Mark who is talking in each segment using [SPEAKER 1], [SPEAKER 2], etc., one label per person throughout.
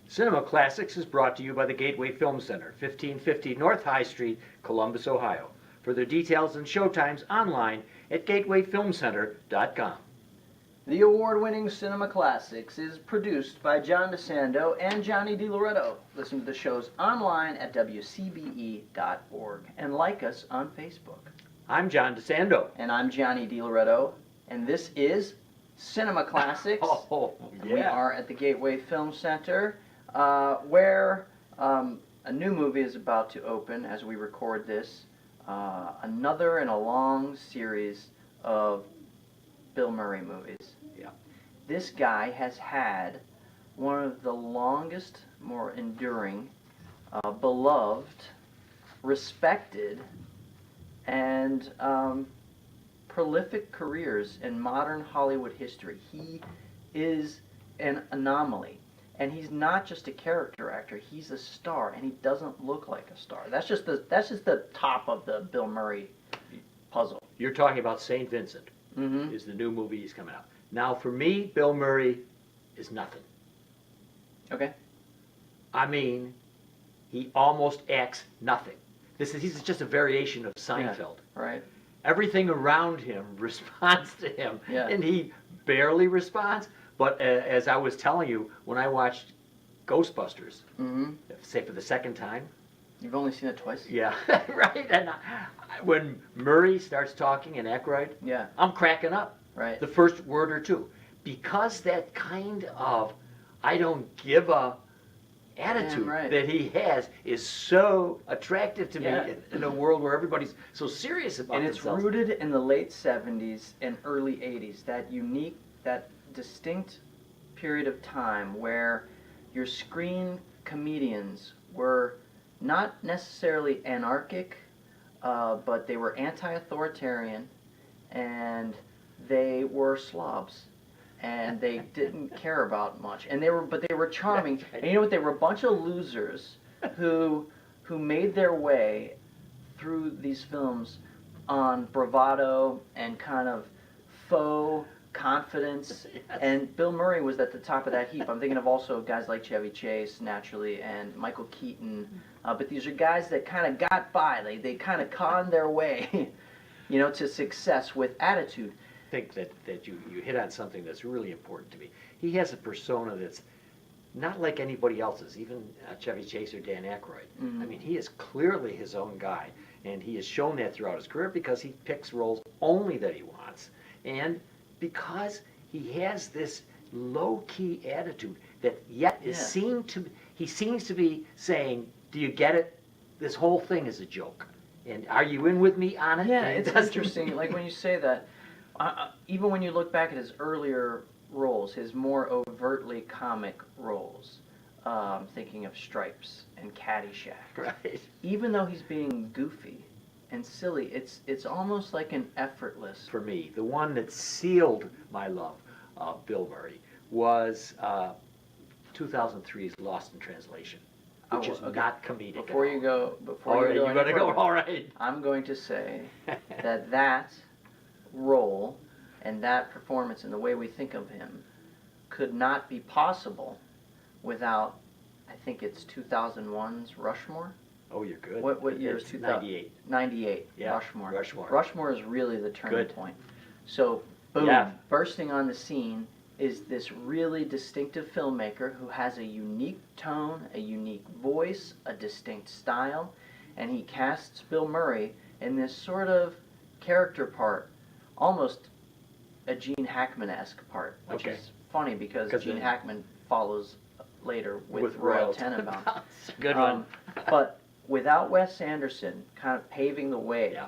[SPEAKER 1] Cinema Classics is brought to you by the Gateway Film Center, 1550 North High Street, Columbus, Ohio. Further details and showtimes online at gatewayfilmcenter.com.
[SPEAKER 2] The award-winning Cinema Classics is produced by John DeSando and Johnny DiLoretto. Listen to the shows online at WCBE.org and like us on Facebook.
[SPEAKER 1] I'm John DeSando.
[SPEAKER 2] And I'm Johnny DiLoretto, and this is Cinema Classics.
[SPEAKER 1] Oh,
[SPEAKER 2] yeah. We are at the Gateway Film Center, where a new movie is about to open as we record this. Another in a long series of Bill Murray movies.
[SPEAKER 1] Yeah.
[SPEAKER 2] This guy has had one of the longest, more enduring, beloved, respected, and prolific careers in modern Hollywood history. He is an anomaly. And he's not just a character actor, he's a star, and he doesn't look like a star. That's just the top of the Bill Murray puzzle.
[SPEAKER 1] You're talking about St. Vincent. Is the new movie he's coming out. Now, for me, Bill Murray is nothing.
[SPEAKER 2] Okay.
[SPEAKER 1] I mean, he almost acts nothing. He's just a variation of Seinfeld.
[SPEAKER 2] Yeah, right.
[SPEAKER 1] Everything around him responds to him, and he barely responds. But as I was telling you, when I watched Ghostbusters, say for the second time.
[SPEAKER 2] You've only seen it twice?
[SPEAKER 1] Yeah, right. And when Murray starts talking and Aykroyd, I'm cracking up.
[SPEAKER 2] Right.
[SPEAKER 1] The first word or two. Because that kind of I don't give a attitude that he has is so attractive to me in a world where everybody's so serious about themselves.
[SPEAKER 2] And it's rooted in the late 70s and early 80s, that unique, that distinct period of time where your screen comedians were not necessarily anarchic, but they were anti-authoritarian, and they were slobs, and they didn't care about much, and they were charming. And you know what? They were a bunch of losers who made their way through these films on bravado and kind of faux confidence, and Bill Murray was at the top of that heap. I'm thinking of also guys like Chevy Chase, naturally, and Michael Keaton, but these are guys that kind of got by. They kind of conned their way, to success with attitude.
[SPEAKER 1] I think that you hit on something that's really important to me. He has a persona that's not like anybody else's, even Chevy Chase or Dan Aykroyd. I mean, he is clearly his own guy, and he has shown that throughout his career because he picks roles only that he wants, and because he has this low-key attitude that yet he seems to be saying, do you get it? This whole thing is a joke. And are you in with me on it?
[SPEAKER 2] Yeah, it's interesting. Like when you say that, even when you look back at his earlier roles, his more overtly comic roles, thinking of Stripes and Caddyshack.
[SPEAKER 1] Right.
[SPEAKER 2] Even though he's being goofy and silly, it's almost like an effortless.
[SPEAKER 1] For me, the one that sealed my love of Bill Murray was 2003's Lost in Translation, which is not comedic.
[SPEAKER 2] Before you go,
[SPEAKER 1] you're going to go. All right.
[SPEAKER 2] I'm going to say that role and that performance and the way we think of him could not be possible without, I think it's 2001's Rushmore.
[SPEAKER 1] Oh, you're good.
[SPEAKER 2] What year is
[SPEAKER 1] 98.
[SPEAKER 2] 98.
[SPEAKER 1] Yeah,
[SPEAKER 2] Rushmore.
[SPEAKER 1] Rushmore
[SPEAKER 2] is really the turning point. So, boom, bursting on the scene is this really distinctive filmmaker who has a unique tone, a unique voice, a distinct style, and he casts Bill Murray in this sort of character part, almost a Gene Hackman-esque part, which is funny because Gene Hackman follows later with Royal Tenenbaums.
[SPEAKER 1] Good one.
[SPEAKER 2] But without Wes Anderson kind of paving the way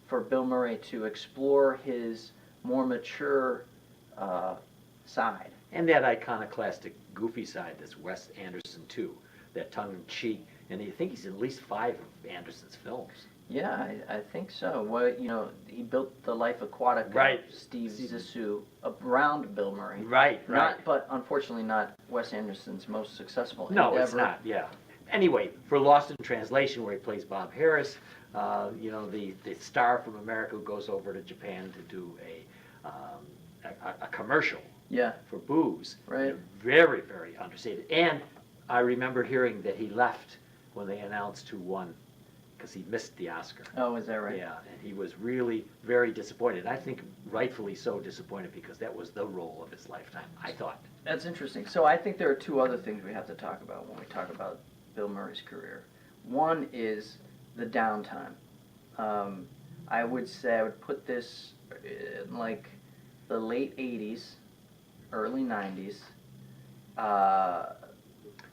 [SPEAKER 2] for Bill Murray to explore his more mature side.
[SPEAKER 1] And that iconoclastic, goofy side that's Wes Anderson too, that tongue-in-cheek, and I think he's in at least 5 of Anderson's films.
[SPEAKER 2] Yeah, I think so. Well, he built the Life Aquatic of Steve Zissou around Bill Murray.
[SPEAKER 1] Right.
[SPEAKER 2] But unfortunately not Wes Anderson's most successful endeavor.
[SPEAKER 1] No, it's not, Anyway, for Lost in Translation, where he plays Bob Harris, the star from America who goes over to Japan to do a commercial for booze.
[SPEAKER 2] Right.
[SPEAKER 1] Very, very understated. And I remember hearing that he left when they announced who won, because he missed the Oscar.
[SPEAKER 2] Oh, is that right?
[SPEAKER 1] Yeah, and he was really very disappointed. I think rightfully so disappointed, because that was the role of his lifetime, I thought.
[SPEAKER 2] That's interesting. So I think there are two other things we have to talk about when we talk about Bill Murray's career. One is the downtime. I would say I would put this in like the late 80s, early 90s.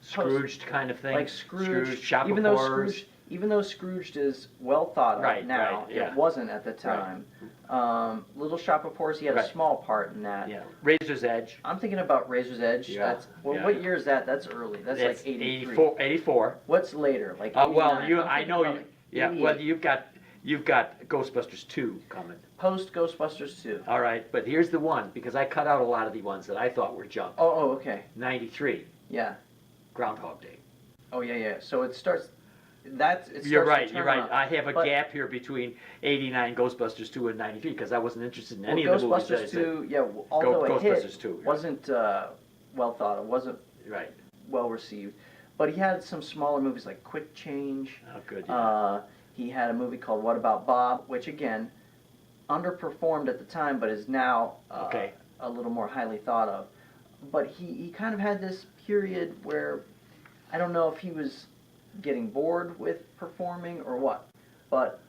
[SPEAKER 1] Scrooged kind of thing.
[SPEAKER 2] Like Scrooge,
[SPEAKER 1] Shop
[SPEAKER 2] even
[SPEAKER 1] of
[SPEAKER 2] though
[SPEAKER 1] Horrors.
[SPEAKER 2] even though Scrooged is well thought of
[SPEAKER 1] Right,
[SPEAKER 2] now,
[SPEAKER 1] right, yeah.
[SPEAKER 2] it wasn't at the time. Little Shop of Horrors, he had a
[SPEAKER 1] Right.
[SPEAKER 2] small part in that.
[SPEAKER 1] Yeah, Razor's Edge.
[SPEAKER 2] I'm thinking about Razor's Edge.
[SPEAKER 1] Yeah,
[SPEAKER 2] That's well,
[SPEAKER 1] yeah.
[SPEAKER 2] what year is that? That's early. That's like 83.
[SPEAKER 1] 84.
[SPEAKER 2] What's later? Like
[SPEAKER 1] Well,
[SPEAKER 2] 89? I'm
[SPEAKER 1] I
[SPEAKER 2] thinking
[SPEAKER 1] know
[SPEAKER 2] about
[SPEAKER 1] you.
[SPEAKER 2] like
[SPEAKER 1] Yeah,
[SPEAKER 2] 88.
[SPEAKER 1] well, you've got Ghostbusters 2 coming.
[SPEAKER 2] Post Ghostbusters 2.
[SPEAKER 1] All right, but here's the one, because I cut out a lot of the ones that I thought were junk.
[SPEAKER 2] Oh, okay.
[SPEAKER 1] 93,
[SPEAKER 2] Yeah.
[SPEAKER 1] Groundhog Day.
[SPEAKER 2] Oh, yeah, yeah. So it starts. It starts
[SPEAKER 1] You're
[SPEAKER 2] to
[SPEAKER 1] right.
[SPEAKER 2] turn
[SPEAKER 1] You're right.
[SPEAKER 2] around.
[SPEAKER 1] I have a
[SPEAKER 2] But-
[SPEAKER 1] gap here between 89, Ghostbusters 2, and 93, because I wasn't interested in
[SPEAKER 2] Well,
[SPEAKER 1] any of the movies that I
[SPEAKER 2] Ghostbusters
[SPEAKER 1] said.
[SPEAKER 2] 2, yeah, although it hit,
[SPEAKER 1] Ghostbusters 2, yeah.
[SPEAKER 2] wasn't well thought of, wasn't
[SPEAKER 1] Right.
[SPEAKER 2] well received. But he had some smaller movies like Quick Change.
[SPEAKER 1] Oh, good. Yeah.
[SPEAKER 2] He had a movie called What About Bob, which again, underperformed at the time, but is now
[SPEAKER 1] Okay.
[SPEAKER 2] a little more highly thought of. But he kind of had this period where I don't know if he was getting bored with performing or what, but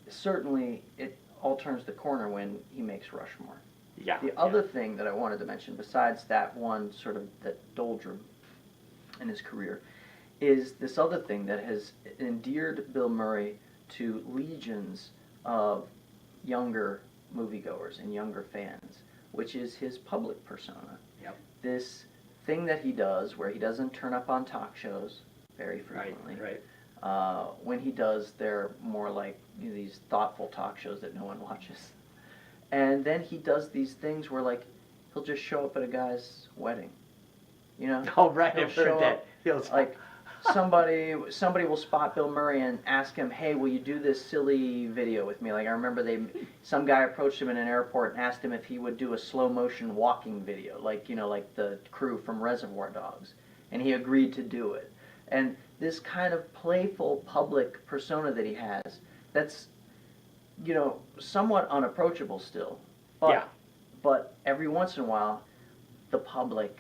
[SPEAKER 2] certainly it all turns the corner when he makes Rushmore.
[SPEAKER 1] Yeah.
[SPEAKER 2] The other thing that I wanted to mention, besides that one sort of that doldrum in his career, is this other thing that has endeared Bill Murray to legions of younger moviegoers and younger fans, which is his public persona.
[SPEAKER 1] Yep.
[SPEAKER 2] This thing that he does where he doesn't turn up on talk shows very frequently.
[SPEAKER 1] Right.
[SPEAKER 2] When he does, they're more like these thoughtful talk shows that no one watches. And then he does these things where like he'll just show up at a guy's wedding. You know?
[SPEAKER 1] Oh, right.
[SPEAKER 2] He'll
[SPEAKER 1] I've heard
[SPEAKER 2] show
[SPEAKER 1] that.
[SPEAKER 2] up,
[SPEAKER 1] He'll
[SPEAKER 2] like somebody will spot Bill Murray and ask him, "Hey, will you do this silly video with me?" Like I remember some guy approached him in an airport and asked him if he would do a slow motion walking video, like like the crew from Reservoir Dogs, and he agreed to do it. And this kind of playful public persona that he has, that's somewhat unapproachable still. But,
[SPEAKER 1] Yeah.
[SPEAKER 2] But every once in a while, the public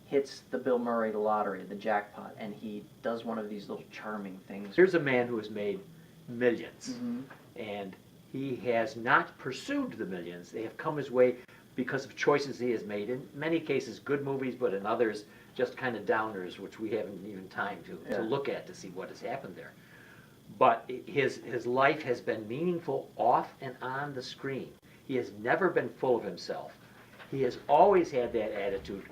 [SPEAKER 2] hits the Bill Murray lottery, the jackpot, and he does one of these little charming things.
[SPEAKER 1] Here's a man who has made millions,
[SPEAKER 2] Mhm.
[SPEAKER 1] and he has not pursued the millions. They have come his way because of choices he has made. In many cases, good movies, but in others, just kind of downers, which we haven't even time
[SPEAKER 2] Yeah.
[SPEAKER 1] to look at to see what has happened there. But his life has been meaningful off and on the screen. He has never been full of himself. He has always had that attitude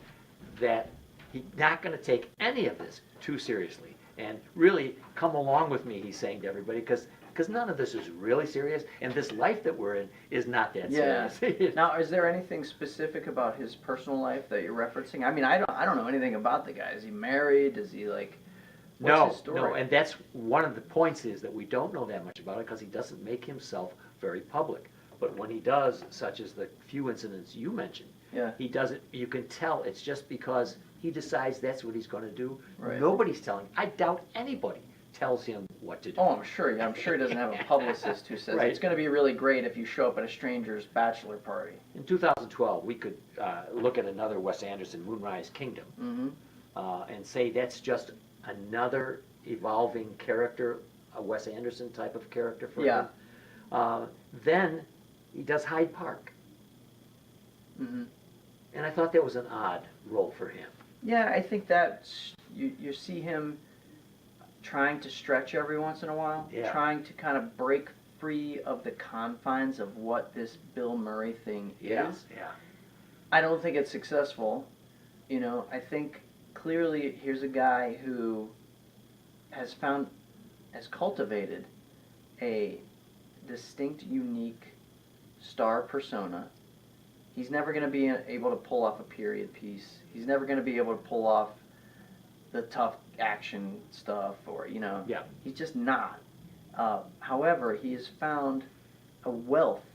[SPEAKER 1] that he's not going to take any of this too seriously. And really, come along with me, he's saying to everybody, because none of this is really serious, and this life that we're in is not that
[SPEAKER 2] Yeah.
[SPEAKER 1] serious.
[SPEAKER 2] Now, is there anything specific about his personal life that you're referencing? I mean, I don't know anything about the guy. Is he married? Is he like? What's his story?
[SPEAKER 1] No, and that's one of the points is that we don't know that much about it because he doesn't make himself very public. But when he does, such as the few incidents you mentioned,
[SPEAKER 2] Yeah.
[SPEAKER 1] he does it, you can tell it's just because he decides that's what he's going to do.
[SPEAKER 2] Right.
[SPEAKER 1] Nobody's telling. I doubt anybody tells him what to do.
[SPEAKER 2] Oh, I'm sure. Yeah, I'm sure he doesn't have a publicist who says
[SPEAKER 1] Right.
[SPEAKER 2] it's going to be really great if you show up at a stranger's bachelor party.
[SPEAKER 1] In 2012, we could look at another Wes Anderson, Moonrise Kingdom,
[SPEAKER 2] Mm-hmm.
[SPEAKER 1] and say that's just another evolving character, a Wes Anderson type of character for
[SPEAKER 2] Yeah.
[SPEAKER 1] him. Then he does Hyde Park,
[SPEAKER 2] Mm-hmm.
[SPEAKER 1] and I thought that was an odd role for him.
[SPEAKER 2] Yeah, I think that you see him trying to stretch every once in a while,
[SPEAKER 1] Yeah.
[SPEAKER 2] trying to kind of break free of the confines of what this Bill Murray thing
[SPEAKER 1] Yeah,
[SPEAKER 2] is.
[SPEAKER 1] yeah.
[SPEAKER 2] I don't think it's successful. I think clearly here's a guy who has cultivated a distinct, unique star persona. He's never going to be able to pull off a period piece. He's never going to be able to pull off the tough action stuff or,
[SPEAKER 1] Yeah.
[SPEAKER 2] he's just not. However, he has found a wealth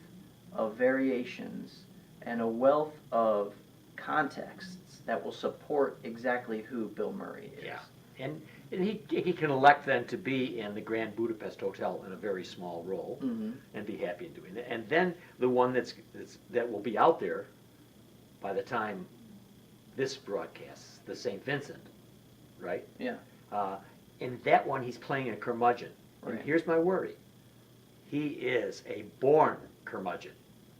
[SPEAKER 2] of variations and a wealth of contexts that will support exactly who Bill Murray is.
[SPEAKER 1] Yeah. And he can elect then to be in the Grand Budapest Hotel in a very small role and be happy in doing that. And then the one that will be out there by the time this broadcasts, the St. Vincent, right?
[SPEAKER 2] Yeah.
[SPEAKER 1] In that one, he's playing a curmudgeon.
[SPEAKER 2] Right.
[SPEAKER 1] And here's my worry. He is a born curmudgeon.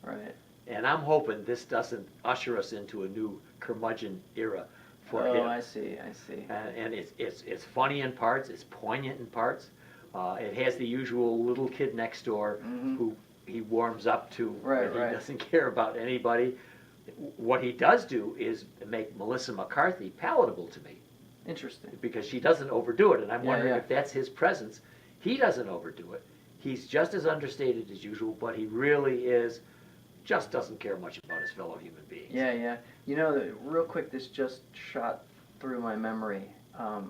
[SPEAKER 2] Right.
[SPEAKER 1] And I'm hoping this doesn't usher us into a new curmudgeon era for him.
[SPEAKER 2] Oh, I see.
[SPEAKER 1] And it's funny in parts, it's poignant in parts. It has the usual little kid next door who he warms up to,
[SPEAKER 2] Right,
[SPEAKER 1] and he
[SPEAKER 2] right.
[SPEAKER 1] doesn't care about anybody. What he does do is make Melissa McCarthy palatable to me,
[SPEAKER 2] Interesting.
[SPEAKER 1] because she doesn't overdo it, and I'm
[SPEAKER 2] Yeah,
[SPEAKER 1] wondering
[SPEAKER 2] yeah.
[SPEAKER 1] if that's his presence. He doesn't overdo it. He's just as understated as usual, but he really just doesn't care much about his fellow human beings.
[SPEAKER 2] Yeah. You know, real quick, this just shot through my memory.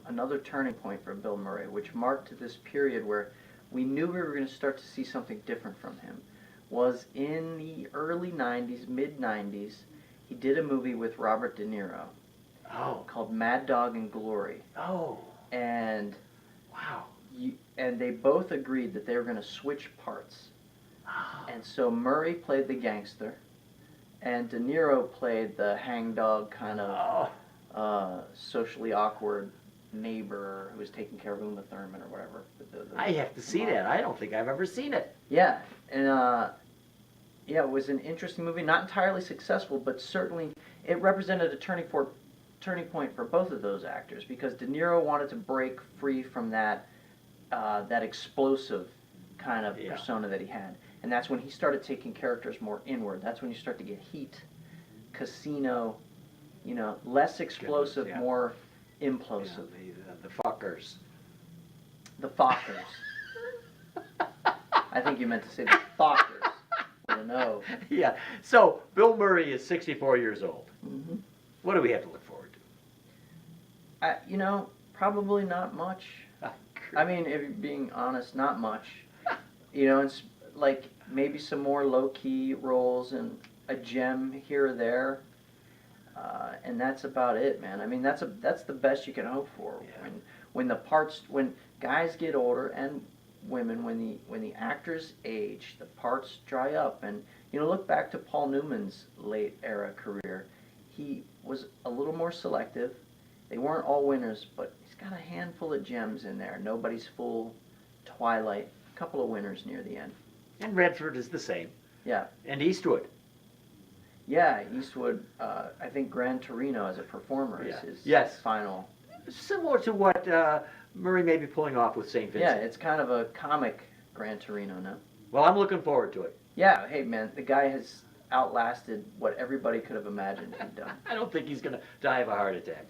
[SPEAKER 2] Another turning point for Bill Murray, which marked this period where we knew we were going to start to see something different from him, was in the early 90s, mid-90s. He did a movie with Robert De Niro
[SPEAKER 1] Oh.
[SPEAKER 2] called Mad Dog and Glory.
[SPEAKER 1] Oh.
[SPEAKER 2] And
[SPEAKER 1] Wow.
[SPEAKER 2] and they both agreed that they were going to switch parts. And so Murray played the gangster, and De Niro played the hangdog kind of socially awkward neighbor who was taking care of Uma Thurman or whatever.
[SPEAKER 1] I have to see that. I don't think I've ever seen it.
[SPEAKER 2] Yeah, and it was an interesting movie. Not entirely successful, but certainly it represented a turning point for both of those actors, because De Niro wanted to break free from that explosive kind of persona that he had. And that's when he started taking characters more inward. That's when you start to get Heat, Casino, less explosive, more implosive.
[SPEAKER 1] The fuckers.
[SPEAKER 2] The Fockers. I think you meant to say the Fockers with an O.
[SPEAKER 1] Yeah. So Bill Murray is 64 years old.
[SPEAKER 2] Mm-hmm.
[SPEAKER 1] What do we have to look forward to?
[SPEAKER 2] Probably not much. I mean, if you're being honest, not much. It's like maybe some more low-key roles and a gem here or there, and that's about it, man. I mean, that's the best you can hope for.
[SPEAKER 1] Yeah.
[SPEAKER 2] When guys get older, and women, when the actors age, the parts dry up, and look back to Paul Newman's late era career. He was a little more selective. They weren't all winners, but he's got a handful of gems in there. Nobody's Fool, Twilight, a couple of winners near the end.
[SPEAKER 1] And Redford is the same.
[SPEAKER 2] Yeah.
[SPEAKER 1] And Eastwood.
[SPEAKER 2] Yeah, Eastwood, I think Gran Torino as a performer is his final.
[SPEAKER 1] Similar to what Murray may be pulling off with St. Vincent.
[SPEAKER 2] Yeah, it's kind of a comic Gran Torino now.
[SPEAKER 1] Well, I'm looking forward to it.
[SPEAKER 2] Yeah, hey man, the guy has outlasted what everybody could have imagined he'd done.
[SPEAKER 1] I don't think he's going to die of a heart attack.